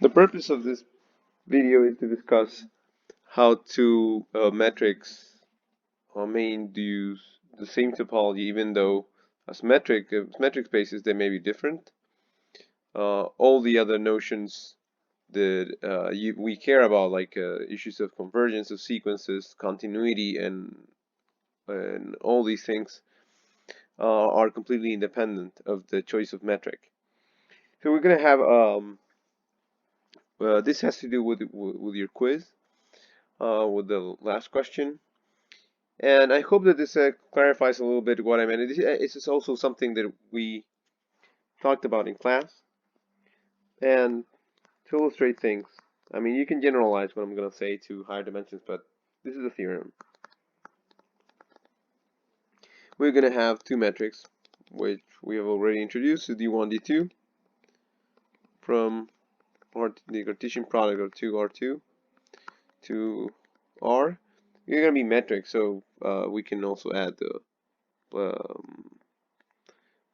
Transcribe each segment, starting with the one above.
The purpose of this video is to discuss how two metrics may induce the same topology, even though as metric spaces they may be different. All the other notions that we care about, like issues of convergence of sequences, continuity, and all these things, are completely independent of the choice of metric. So we're gonna have this has to do with your quiz, with the last question. And I hope that this clarifies a little bit what I meant. This is also something that we talked about in class. And to illustrate things, I mean, you can generalize what I'm going to say to higher dimensions, but this is a theorem. We're going to have two metrics, which we have already introduced, so d1, d2, from the Cartesian product of 2, r2 to r. They're going to be metrics, so we can also add the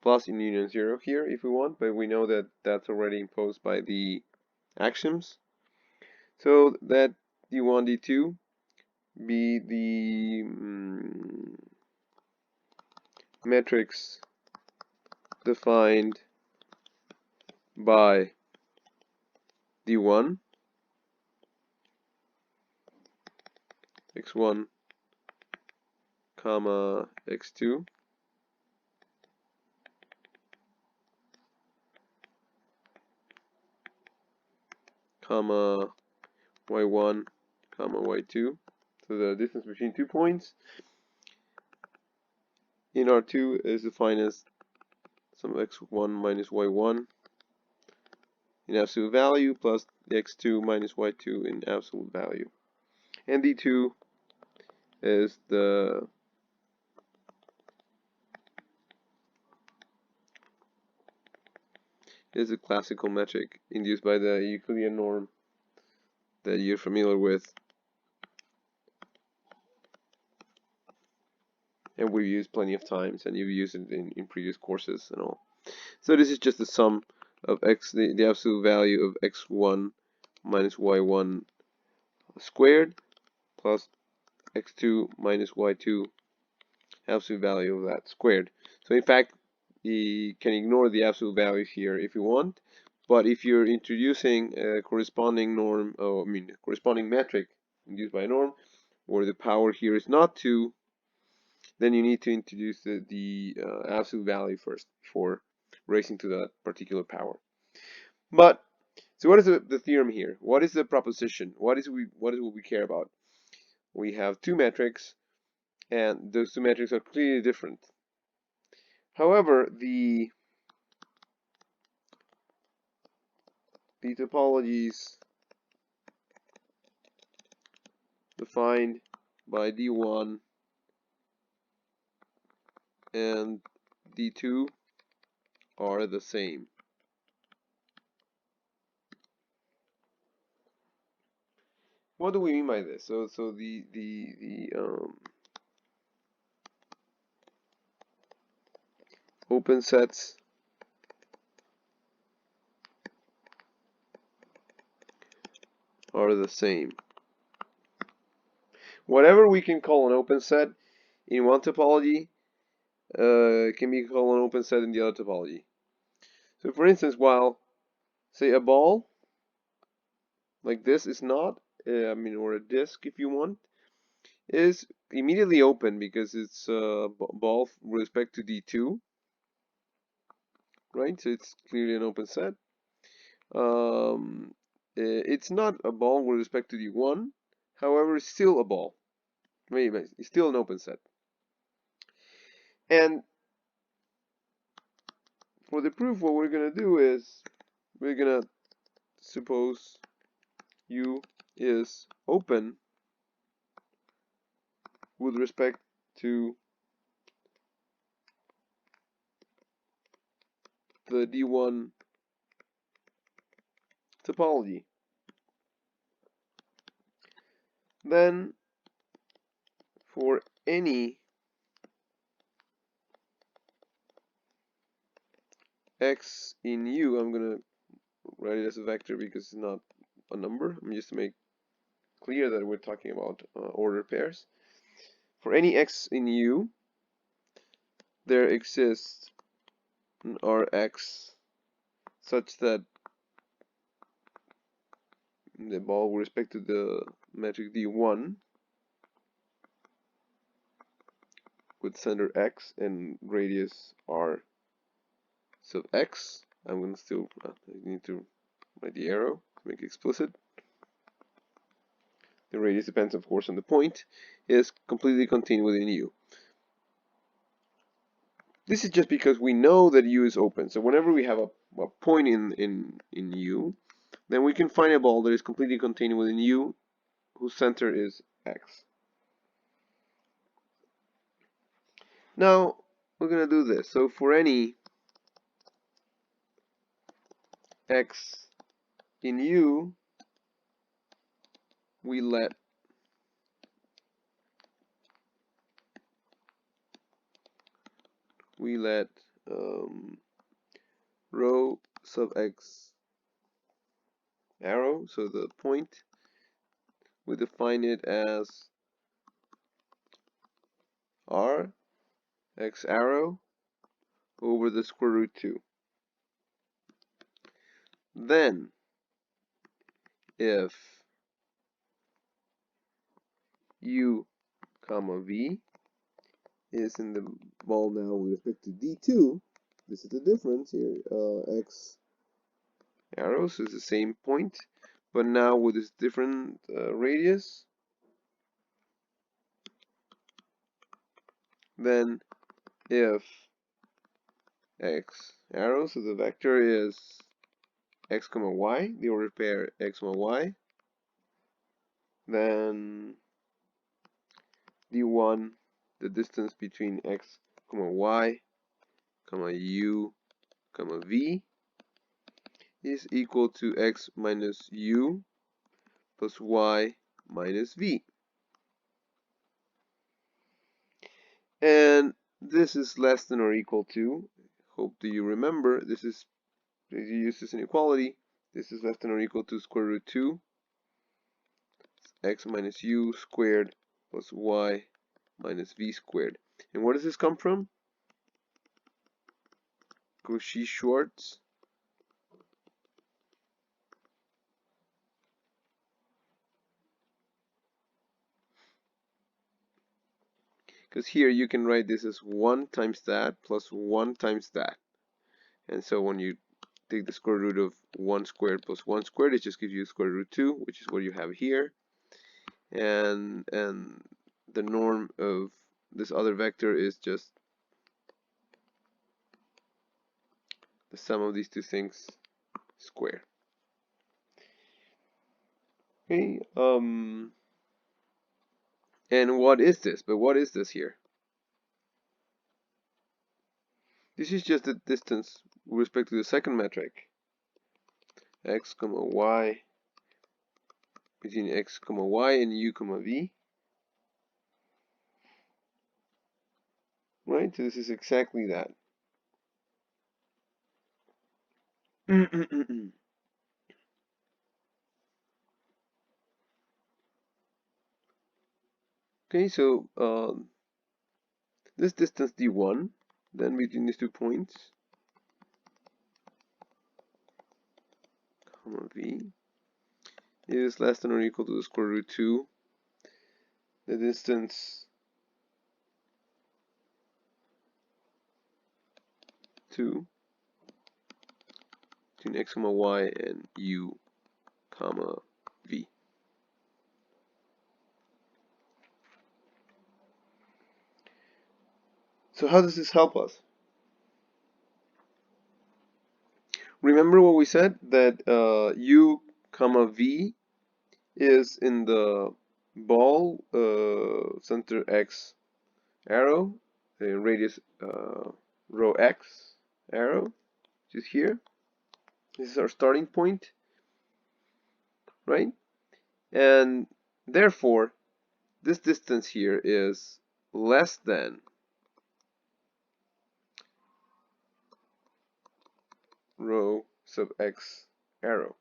plus in union 0 here if we want, but we know that that's already imposed by the axioms. So that d1, d2 be the metrics defined by d1, x1, comma x2, comma y1, comma y2. So the distance between 2 points in R2 is defined as some x1 minus y1 in absolute value plus x2 minus y2 in absolute value. And d2 is the classical metric induced by the Euclidean norm that you're familiar with, and we've used plenty of times, and you've used it in previous courses and all. So this is just the sum of the absolute value of x1 minus y1 squared plus x2 minus y2 absolute value of that squared. So in fact, you can ignore the absolute values here if you want, but if you're introducing a corresponding norm, corresponding metric induced by a norm, where the power here is not 2, then you need to introduce the absolute value first before raising to that particular power. But so what is the theorem here? What is the proposition? What is what we care about? We have two metrics, and those two metrics are clearly different. However, the topologies defined by d1 and d2 are the same. What do we mean by this? So the open sets are the same. Whatever we can call an open set in one topology can be called an open set in the other topology. So for instance, while say a ball like this is not, or a disk if you want, is immediately open because it's a ball with respect to D2, right? So it's clearly an open set. It's not a ball with respect to D1, however, it's still a ball. Maybe it's still an open set. And for the proof, what we're gonna do is we're gonna suppose U is open with respect to the D1 topology. Then for any x in U, I'm gonna write it as a vector because it's not a number. I'm just to make clear that we're talking about ordered pairs. For any x in U, there exists an Rx such that the ball with respect to the metric D1 with center x and radius r sub x. I'm going to still I need to write the arrow to make it explicit. The radius depends, of course, on the point, is completely contained within U. This is just because we know that U is open. So whenever we have a point in U, then we can find a ball that is completely contained within U, whose center is x. Now, we're going to do this. So for any x in U, we let rho sub x arrow, so the point, we define it as r x arrow over the square root 2. Then, if U comma V is in the ball now with respect to D2, this is the difference here, x arrow, so it's the same point, but now with this different radius, then if x arrow, so the vector is x comma y, the ordered pair x comma y, then d1, the distance between x comma y comma u comma v, is equal to x minus u plus y minus v. And this is less than or equal to, hope that you remember, this is, as you use this inequality, this is less than or equal to square root 2 x minus u squared plus y minus v squared. And where does this come from? Cauchy-Schwarz. Because here you can write this as 1 times that plus 1 times that. And so when you take the square root of 1 squared plus 1 squared, it just gives you square root 2, which is what you have here. And the norm of this other vector is just the sum of these two things square. Okay, and what is this? But what is this here? This is just the distance with respect to the second metric, x comma y, between x comma y and u comma v. Right, so this is exactly that. Okay, so this distance d1, then between these 2 points, comma v, is less than or equal to the square root 2. The distance 2 between x comma y and u comma v. So how does this help us? Remember what we said, that u comma v is in the ball center x arrow, the radius rho x arrow, which is here. This is our starting point, right? And therefore, this distance here is less than rho sub x arrow.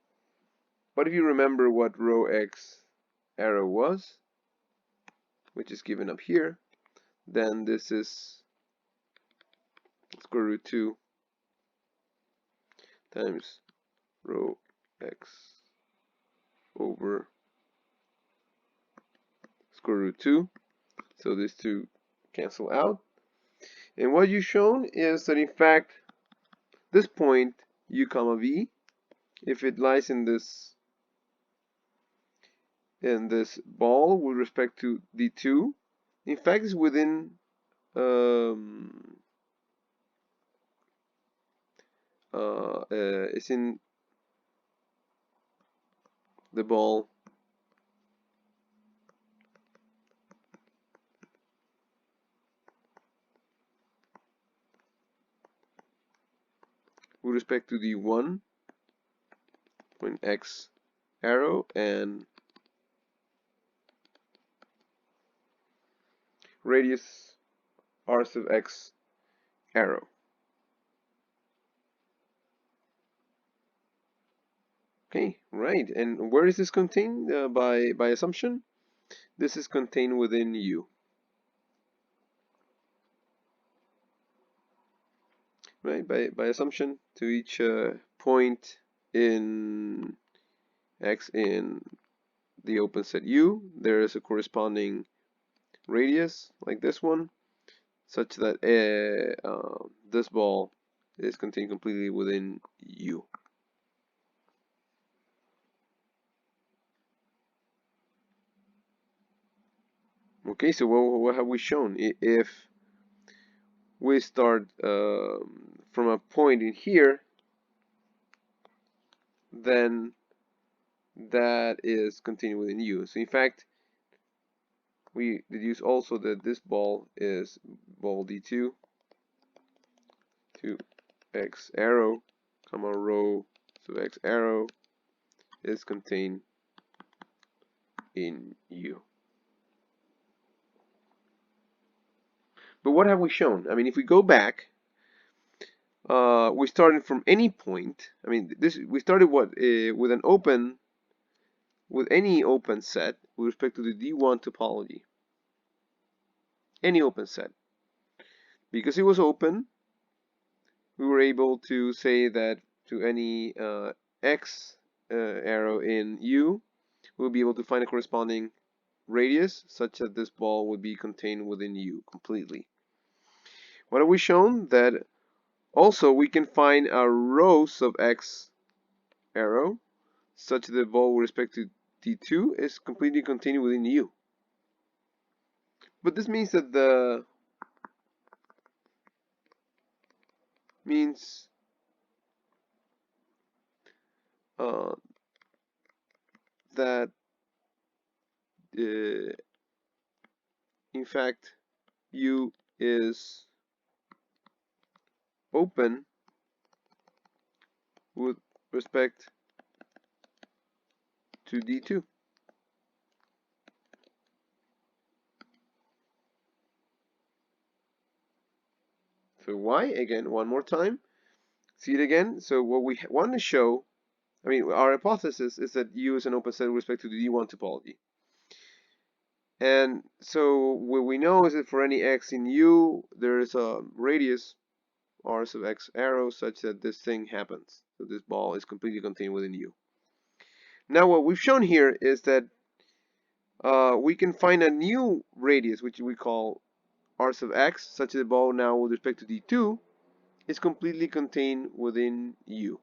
But if you remember what row X arrow was, which is given up here, then this is square root 2 times row X over square root 2. So these two cancel out. And what you've shown is that in fact this point u comma v, if it lies in this ball with respect to d2, in fact is within it's in the ball with respect to d1 when X arrow and radius r sub X arrow. Okay, right. And where is this contained by assumption? This is contained within U. Right, by assumption, to each point in X in the open set U, there is a corresponding radius like this one, such that this ball is contained completely within U. Okay, so what have we shown? If we start from a point in here, then that is contained within U. So in fact, we deduce also that this ball is ball D2 to X arrow, comma row, so X arrow is contained in U. But what have we shown? I mean, if we go back, we started from any point. I mean, we started with an open, with any open set with respect to the D1 topology. Any open set. Because it was open, we were able to say that to any X arrow in U, we'll be able to find a corresponding radius such that this ball would be contained within U completely. What have we shown? That also we can find a row sub X arrow such that the ball with respect to D2 is completely contained within U. But this means that that in fact U is open with respect to D2. So why? Again, one more time. See it again. So what we want to show, I mean, our hypothesis is that U is an open set with respect to the D1 topology. And so what we know is that for any X in U, there is a radius R sub X arrow such that this thing happens. So this ball is completely contained within U. Now what we've shown here is that we can find a new radius, which we call R sub X, such that the ball now with respect to D2 is completely contained within U.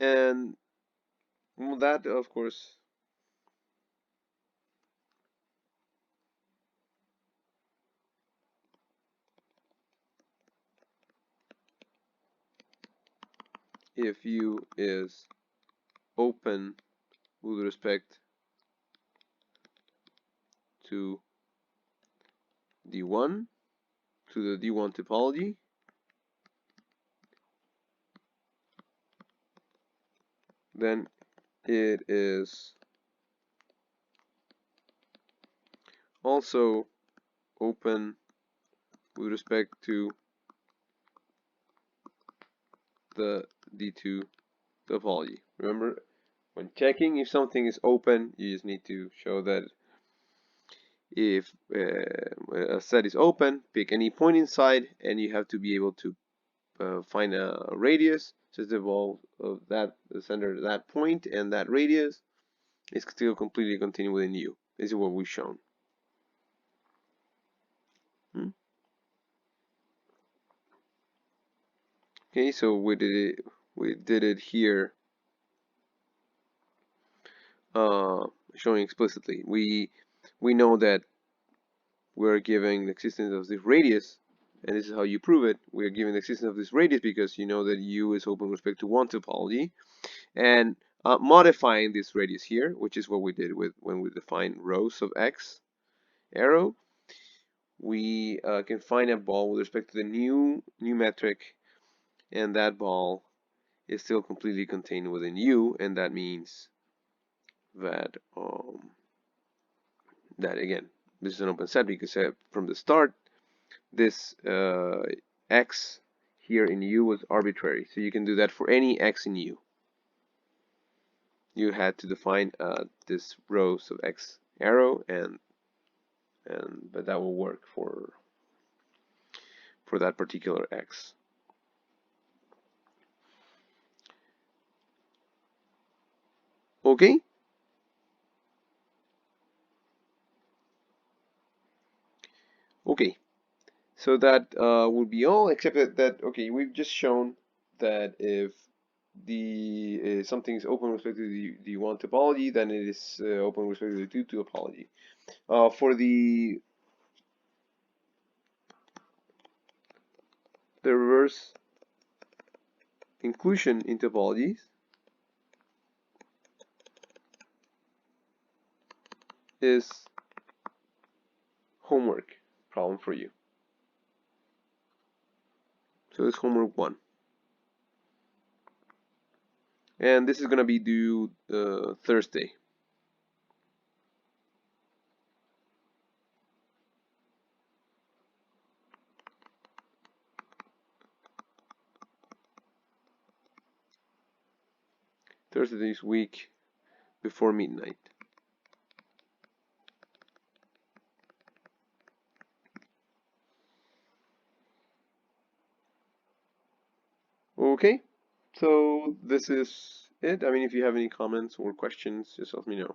And well, that, of course, if U is open with respect to D1, to the D1 topology. Then it is also open with respect to the D2 topology. Remember, when checking if something is open, you just need to show that if a set is open, pick any point inside, and you have to be able to find a radius such that of that the center of that point and that radius is still completely contained within U. This is what we've shown. Okay, so we did it here, showing explicitly. We know that we're giving the existence of this radius, and this is how you prove it. We're giving the existence of this radius because you know that U is open with respect to one topology, and modifying this radius here, which is what we did with when we define rows of X arrow, we can find a ball with respect to the new metric, and that ball is still completely contained within U, and that means that that again, this is an open set because from the start, this X here in U was arbitrary. So you can do that for any X in U. You had to define this rows of X arrow, but that will work for that particular X. Okay. Okay. So that would be all, except that okay, we've just shown that if the something is open with respect to the one topology, then it is open with respect to the two topology. For the reverse inclusion in topologies is homework problem for you. So it's homework 1. And this is going to be due Thursday. Thursday this week before midnight. Okay, so this is it. I mean, if you have any comments or questions, just let me know.